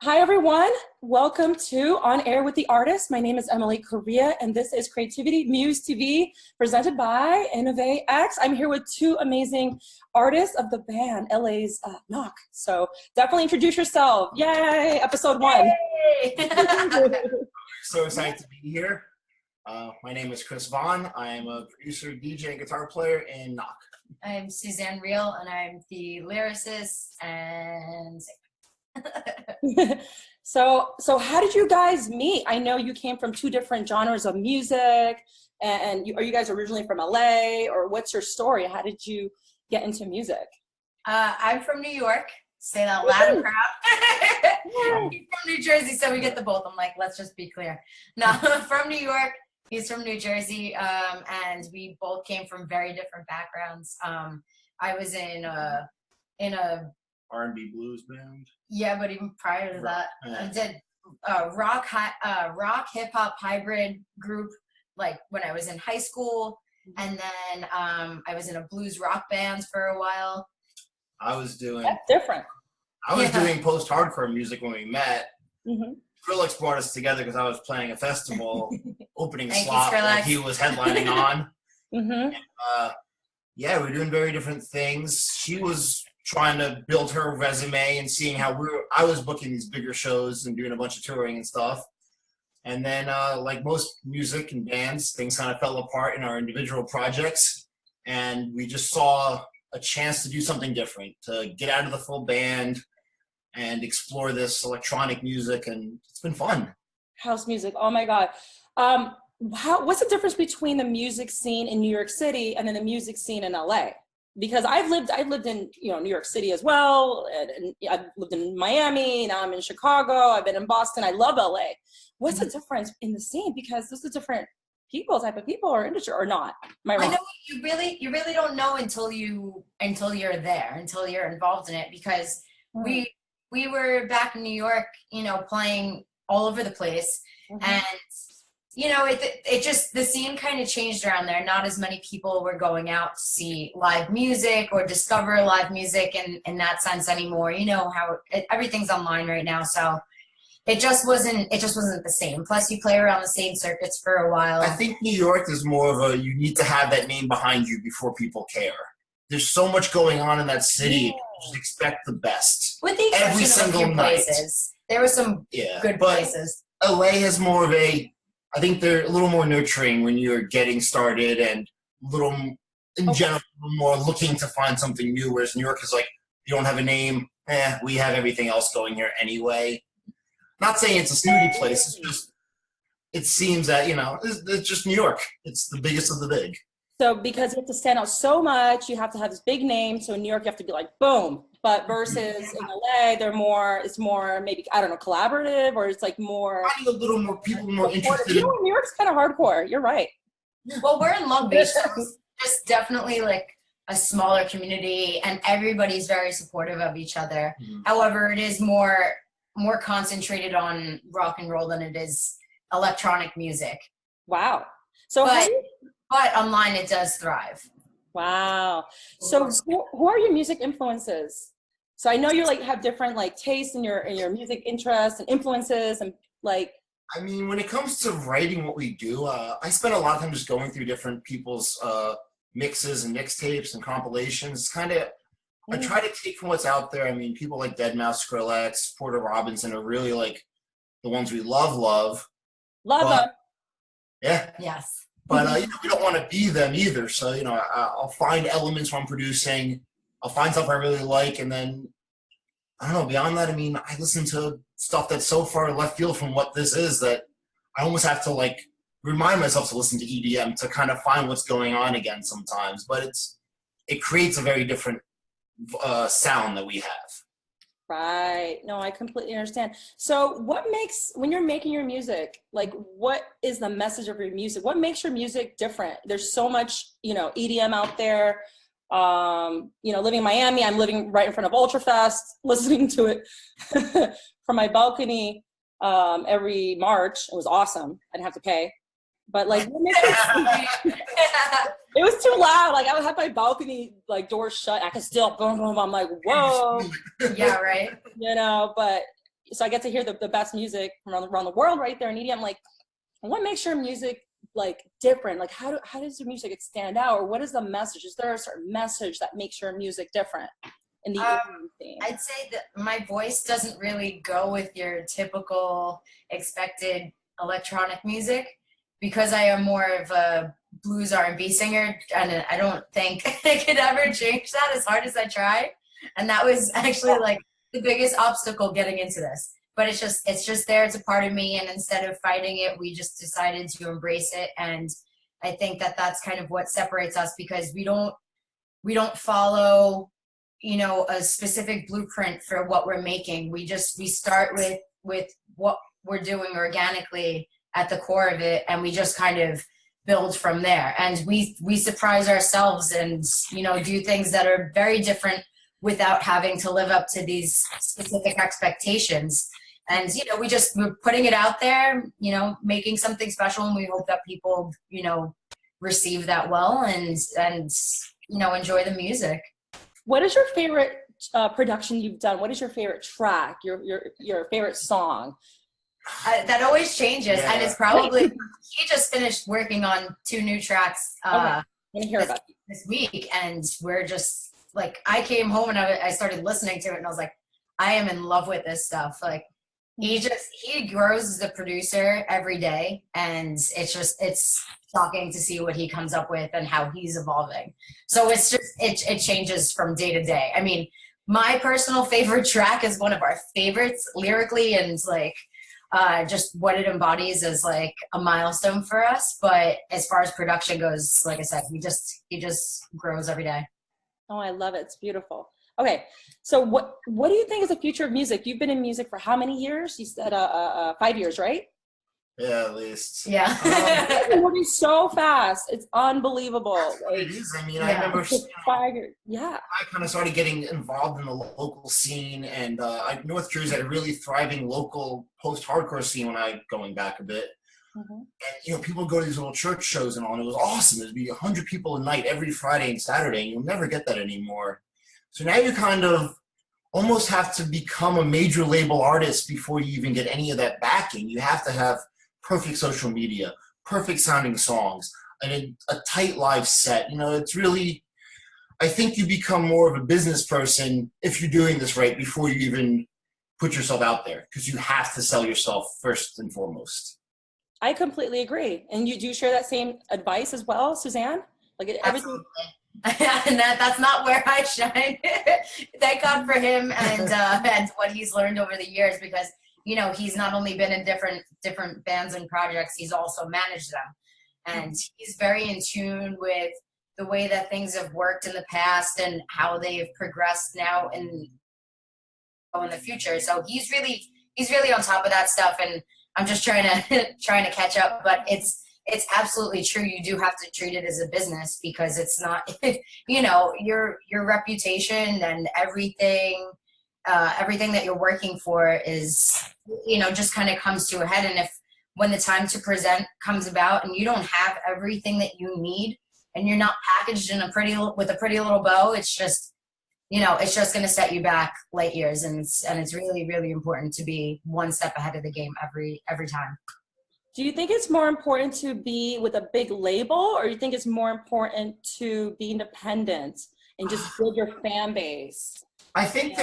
Hi, everyone. Welcome to On Air with the Artist. My name is Correa, and this is CreativityMuze TV, presented by NOHC. I'm here with two amazing artists of the band, LA's NOCH. So definitely introduce yourself. Yay, episode 1. So excited to be here. My name is Kris. I am a producer, DJ, and guitar player in NOCH. I'm Suzanne, and I'm the lyricist and singer. So how did you guys meet? I know you came from two different genres of music, and are you guys originally from LA, or what's your story? How did you get into music? I'm from New York. Say that loud and proud. He's from New Jersey, so we get the both. I'm like, let's just be clear. No, I'm from New York. He's from New Jersey, and we both came from very different backgrounds. I was in a R&B blues band. Yeah, but even prior to that, I did rock hip hop hybrid group like when I was in high school, and then I was in a blues rock band for a while. That's different. I was doing post-hardcore music when we met. Skrillex brought us together because I was playing a festival opening slot that he was headlining on. And, yeah, we're doing very different things. She was trying to build her resume and seeing how I was booking these bigger shows and doing a bunch of touring and stuff. And then, like most music and bands, things kind of fell apart in our individual projects. And we just saw a chance to do something different, to get out of the full band and explore this electronic music. And it's been fun. House music. Oh my God. What's the difference between the music scene in New York City and then the music scene in LA? Because I've lived in New York City as well, and I've lived in Miami. Now I'm in Chicago. I've been in Boston. I love LA. What's the difference in the scene? Because this is different type of people or industry, or not? Am I wrong? I know you really don't know until you're there, until you're involved in it. Because we were back in New York, playing all over the place, and. It just, the scene kind of changed around there. Not as many people were going out to see live music or discover live music in that sense anymore. You know how everything's online right now, so it just wasn't the same. Plus, you play around the same circuits for a while. I think New York is more of you need to have that name behind you before people care. There's so much going on in that city. Just expect the best. With the exception every single of a few night. Places. There were some good places. LA has more of I think they're a little more nurturing when you're getting started, and in general, more looking to find something new, whereas New York is like, you don't have a name, we have everything else going here anyway. Not saying it's a snooty place, it's just, it seems that, it's just New York. It's the biggest of the big. So because you have to stand out so much, you have to have this big name. So in New York, you have to be like, boom. But versus in LA, it's more maybe, I don't know, collaborative, or it's like more. I think a little more people more interested. New York's kind of hardcore. You're right. Well, we're in Long Beach, so it's just definitely like a smaller community, and everybody's very supportive of each other. However, it is more concentrated on rock and roll than it is electronic music. Wow. So but online it does thrive. Wow. So who are your music influences? So I know you have different tastes in your music interests and influences, and I mean, when it comes to writing what we do, I spend a lot of time just going through different people's mixes and mixtapes and compilations. I try to take from what's out there. I mean, people like Deadmau5, Skrillex, Porter Robinson are really the ones we love. Love. Yeah. Yes. But we don't want to be them either. So I'll find elements when I'm producing. I'll find stuff I really like, and then I don't know. Beyond that, I mean, I listen to stuff that's so far left field from what this is that I almost have to remind myself to listen to EDM to kind of find what's going on again sometimes. But it creates a very different sound that we have. Right. No, I completely understand. So when you're making your music, what is the message of your music? What makes your music different? There's so much, EDM out there. Living in Miami, I'm living right in front of Ultrafest, listening to it from my balcony every March. It was awesome. I didn't have to pay. But like, it was too loud. Like I would have my balcony like door shut. I could still boom, boom. I'm like, whoa. Yeah, right. You know, but so I get to hear the best music from around the world right there in EDM. Like, what makes your music like different? Like, how does your music stand out, or what is the message? Is there a certain message that makes your music different in the EDM scene? I'd say that my voice doesn't really go with your typical expected electronic music, because I am more of a blues R&B singer, and I don't think I could ever change that as hard as I try. And that was actually like the biggest obstacle getting into this. But it's just there. It's a part of me. And instead of fighting it, we just decided to embrace it. And I think that that's kind of what separates us, because we don't follow, you know, a specific blueprint for what we're making. We start with what we're doing organically at the core of it, and we just kind of build from there. And we surprise ourselves and, you know, do things that are very different without having to live up to these specific expectations. And, you know, we're putting it out there, you know, making something special, and we hope that people, you know, receive that well and you know, enjoy the music. What is your favorite production you've done? What is your favorite track, your favorite song? That always changes, yeah. And it's probably, he just finished working on 2 new tracks this week, and we're just like, I came home and I started listening to it, and I was like, I am in love with this stuff. Like, he grows as a producer every day, and it's shocking to see what he comes up with and how he's evolving. So it's just, it changes from day to day. I mean, my personal favorite track is one of our favorites lyrically, and like, just what it embodies is like a milestone for us. But as far as production goes, like I said, he just grows every day. Oh, I love it. It's beautiful. Okay, so what do you think is the future of music? You've been in music for how many years? You said 5 years, right? Yeah, at least. Yeah. It's working so fast. It's unbelievable. It is. I mean, yeah. I remember 5 years. Yeah. I kind of started getting involved in the local scene, and North Jersey had a really thriving local post-hardcore scene when going back a bit. Mm-hmm. And, you know, people would go to these little church shows and all, and it was awesome. There'd be 100 people a night every Friday and Saturday, and you'll never get that anymore. So now you kind of almost have to become a major label artist before you even get any of that backing. You have to have perfect social media, perfect sounding songs, and a tight live set. You know, it's really, I think you become more of a business person if you're doing this right before you even put yourself out there, because you have to sell yourself first and foremost. I completely agree. And you do share that same advice as well, Suzanne? Like everything. And that's not where I shine. Thank God for him and what he's learned over the years, because, you know, he's not only been in different bands and projects, he's also managed them. And he's very in tune with the way that things have worked in the past and how they've progressed now in the future. So he's really on top of that stuff, and I'm just trying to catch up. But it's absolutely true. You do have to treat it as a business, because it's not, you know, your reputation and everything that you're working for is, you know, just kind of comes to a head. And when the time to present comes about and you don't have everything that you need, and you're not packaged in with a pretty little bow, it's just, you know, it's just going to set you back light years. And it's really, really important to be one step ahead of the game every time. Do you think it's more important to be with a big label, or you think it's more important to be independent and just build your fan base? I think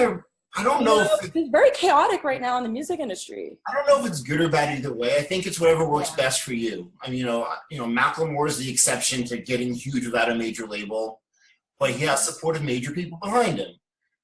I don't know if it's very chaotic right now in the music industry. I don't know if it's good or bad either way. I think it's whatever works best for you. I mean, you know, Macklemore is the exception to getting huge without a major label, but he has supported major people behind him.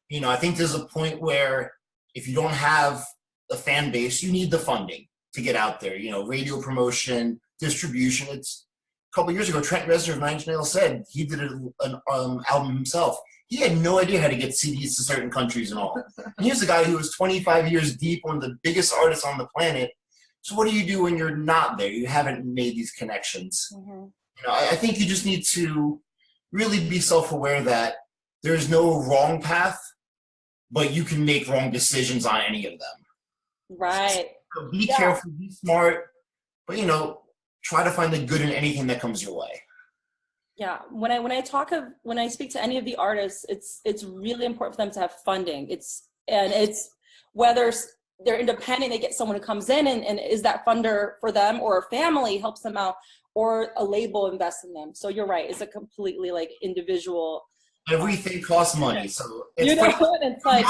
You know, I think there's a point where if you don't have a fan base, you need the funding to get out there. You know, radio promotion, distribution. It's a couple years ago, Trent Reznor of Nine Inch Nails said he did an album himself. He had no idea how to get CDs to certain countries and all. And he was a guy who was 25 years deep, one of the biggest artists on the planet. So what do you do when you're not there? You haven't made these connections. Mm-hmm. You know, I think you just need to really be self-aware that there's no wrong path, but you can make wrong decisions on any of them. Right. So be careful, be smart, but, you know, try to find the good in anything that comes your way. Yeah, when I speak to any of the artists, it's really important for them to have funding. It's whether they're independent, they get someone who comes in and is that funder for them, or a family helps them out, or a label invests in them. So you're right, it's a completely like individual. Everything costs money, so it's, you know, it's like,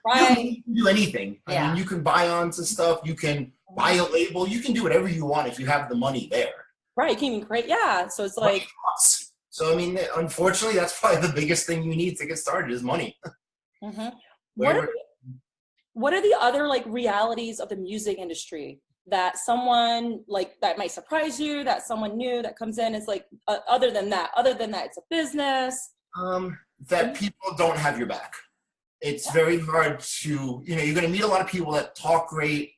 right. You can do anything. I mean, you can buy onto stuff, you can buy a label, you can do whatever you want if you have the money there. Right, you can even create, so it's like. So I mean, unfortunately, that's probably the biggest thing you need to get started is money. Mm-hmm. What are the other like realities of the music industry that someone like that might surprise you, that someone new that comes in is like, other than that, it's a business? That people don't have your back. It's very hard to, you're going to meet a lot of people that talk great.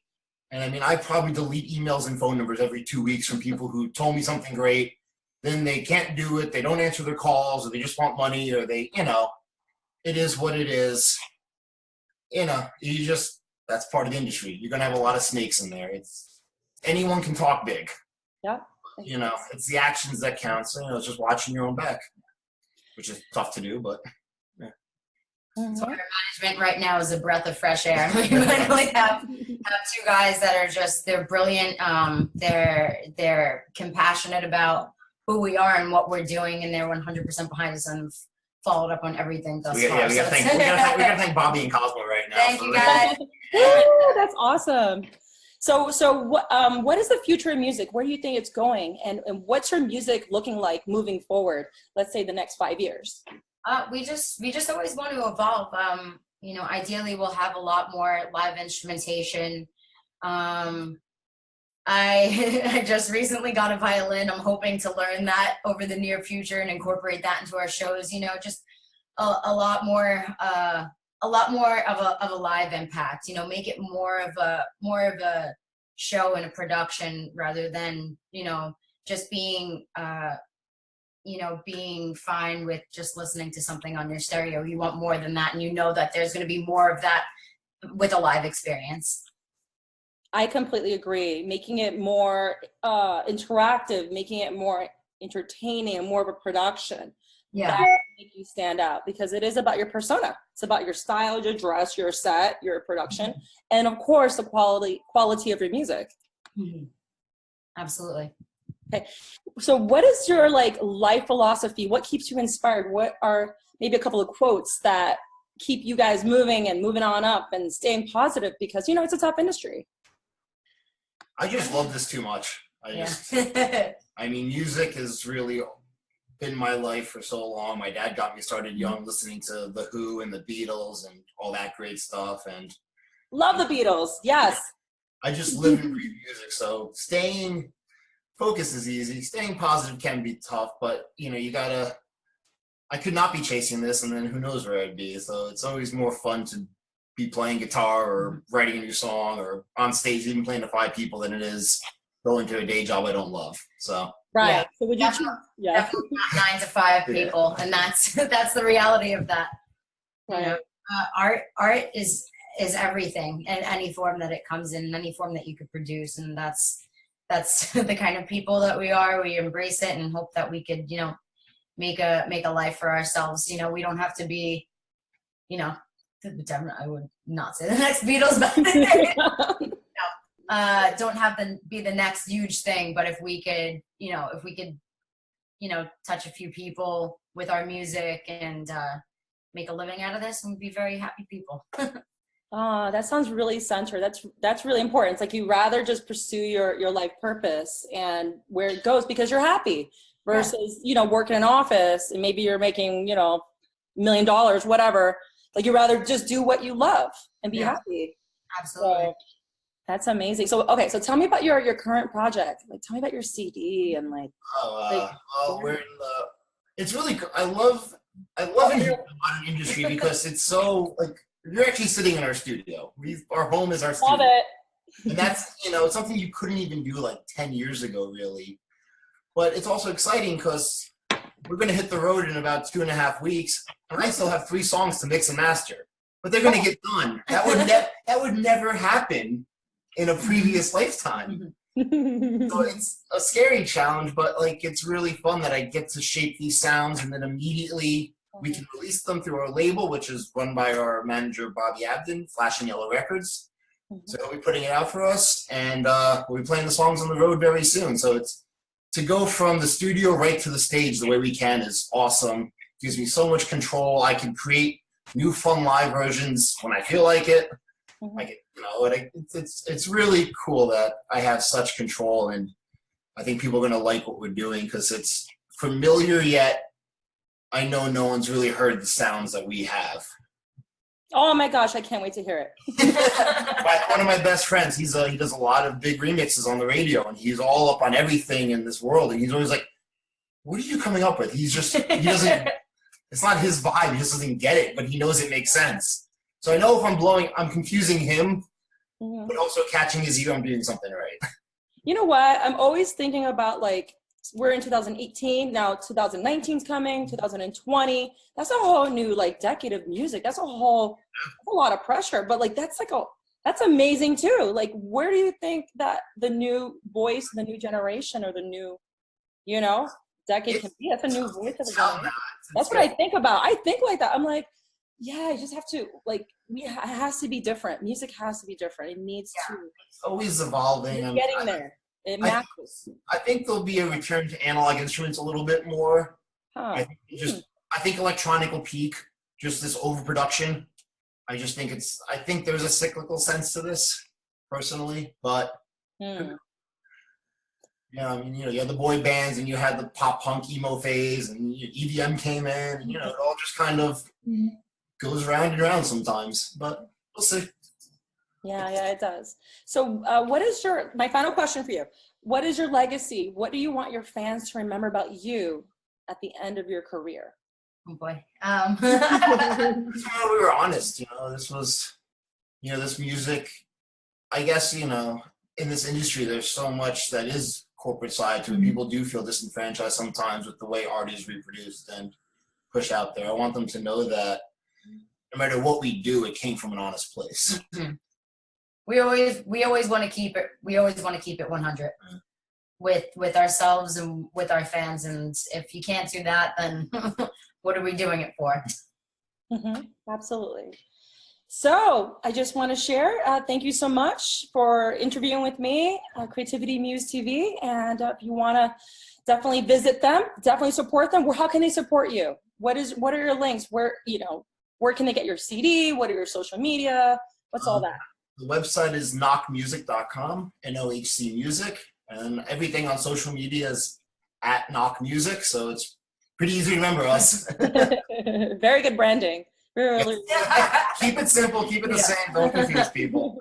And I mean, I probably delete emails and phone numbers every 2 weeks from people who told me something great. Then they can't do it. They don't answer their calls, or they just want money, or they, it is what it is. That's part of the industry. You're going to have a lot of snakes in there. Anyone can talk big. Yeah. It's the actions that count. So, it's just watching your own back, which is tough to do, but yeah. So our management right now is a breath of fresh air. We literally have 2 guys that are they're brilliant. They're compassionate about who we are and what we're doing, and they're 100% behind us and followed up on everything thus far. We gotta thank Bobby and Cosmo right now. Thank you guys. That's awesome. So what is the future of music? Where do you think it's going? And what's your music looking like moving forward? Let's say the next 5 years. We just always want to evolve. Ideally we'll have a lot more live instrumentation. I just recently got a violin. I'm hoping to learn that over the near future and incorporate that into our shows. Just a lot more of a live impact. Make it more of a show and a production rather than just being being fine with just listening to something on your stereo. You want more than that, and that there's going to be more of that with a live experience. I completely agree. Making it more interactive, making it more entertaining, and more of a production. Yeah. That will make you stand out, because it is about your persona. It's about your style, your dress, your set, your production, and of course the quality of your music. Mm-hmm. Absolutely. Okay. So what is your life philosophy? What keeps you inspired? What are maybe a couple of quotes that keep you guys moving and moving on up and staying positive? Because it's a tough industry. I just love this too much. I mean, music has really been my life for so long. My dad got me started young listening to The Who and the Beatles and all that great stuff. And love the Beatles. Yes. I just live and breathe music. So staying focused is easy. Staying positive can be tough, but I could not be chasing this, and then who knows where I'd be. So it's always more fun to be playing guitar or writing a new song or on stage, even playing to 5 people, than it is going to a day job I don't love. So right. Yeah. So would you definitely not 9 to 5 people, and that's the reality of that. Right. Art is everything in any form that it comes in any form that you could produce, and that's the kind of people that we are. We embrace it and hope that we could make a life for ourselves. We don't have to be I would not say the next Beatles, but don't have to be the next huge thing. But if we could touch a few people with our music and make a living out of this, we'd be very happy people. That sounds really centered. That's really important. It's like you rather just pursue your life purpose and where it goes because you're happy versus, working in an office and maybe you're making, $1 million, whatever. Like you rather just do what you love and be happy. Absolutely. So, that's amazing. So, okay. So tell me about your current project. Tell me about your CD and we're in it's really, I love in the modern industry because it's so you're actually sitting in our studio. Our home is our studio. Love it. And that's, it's something you couldn't even do 10 years ago, really. But it's also exciting because we're going to hit the road in about 2.5 weeks, and I still have 3 songs to mix and master. But they're going to get done. That would never happen in a previous lifetime. So it's a scary challenge, but like it's really fun that I get to shape these sounds, and then immediately we can release them through our label, which is run by our manager Bobby Abden, Flash and Yellow Records. So he'll be putting it out for us, and we'll be playing the songs on the road very soon. So it's to go from the studio right to the stage the way we can is awesome. It gives me so much control. I can create new fun live versions when I feel like it. Like it's really cool that I have such control, and I think people are gonna like what we're doing because it's familiar, yet I know no one's really heard the sounds that we have. Oh my gosh, I can't wait to hear it. One of my best friends, he does a lot of big remixes on the radio, and he's all up on everything in this world, and he's always like, "What are you coming up with?" He doesn't. It's not his vibe. He just doesn't get it, but he knows it makes sense. So I know if I'm confusing him, but also catching his ear, I'm doing something right. You know what? I'm always thinking about, like, we're in 2018, now 2019's coming, 2020. That's a whole new, like, decade of music. That's a lot of pressure, but like, that's amazing too. Like, where do you think that the new voice, the new generation, or the new, decade can be? That's a new voice of a generation. That's what I think about. I think like that. I'm like, yeah, I just have to, like, it has to be different. Music has to be different. It needs to. It's always evolving. It's getting there. It matters. I think there'll be a return to analog instruments a little bit more. Huh. I think electronic will peak, just this overproduction. I think there's a cyclical sense to this, personally, but yeah, I mean, you had the boy bands, and you had the pop punk emo phase, and EDM came in, and it all just kind of goes round and round sometimes, but we'll see. Yeah, it does. So my final question for you, what is your legacy? What do you want your fans to remember about you at the end of your career? Oh boy. We were honest, this was, this music, I guess, in this industry, there's so much that is corporate side to it. People do feel disenfranchised sometimes with the way art is reproduced and pushed out there. I want them to know that no matter what we do, it came from an honest place. We always want to keep it. We always want to keep it 100 with ourselves and with our fans. And if you can't do that, then what are we doing it for? Absolutely. So I just want to share, thank you so much for interviewing with me, CreativityMuze TV. And if you want to definitely visit them, definitely support them. How can they support you? What are your links? Where can they get your CD? What are your social media? What's all that? The website is NOCHmusic.com, NOHC Music, and everything on social media is at NOCH Music, so it's pretty easy to remember us. Very good branding. Really. Keep it simple, keep it the same, don't confuse people.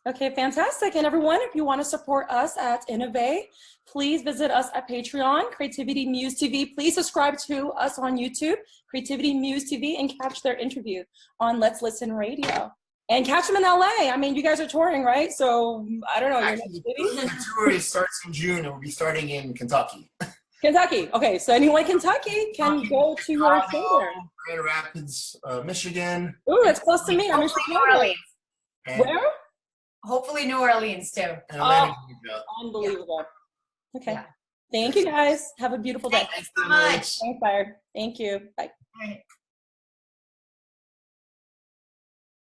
Okay, fantastic. And everyone, if you want to support us at Innova, please visit us at Patreon, CreativityMuze TV. Please subscribe to us on YouTube, CreativityMuze TV, and catch their interview on Let's Listen Radio. And catch them in LA. I mean, you guys are touring, right? So, I don't know. Actually, the tour starts in June, and we'll be starting in Kentucky. Kentucky. Okay, so anyone in Kentucky can go to your show there. Grand Rapids, Michigan. Ooh, that's close to me. I'm in Chicago. Where? Hopefully New Orleans, too. Unbelievable. Okay. Yeah. Thank you, guys. Have a beautiful day. Thanks so much. Thanks, Fire. Thank you. Bye.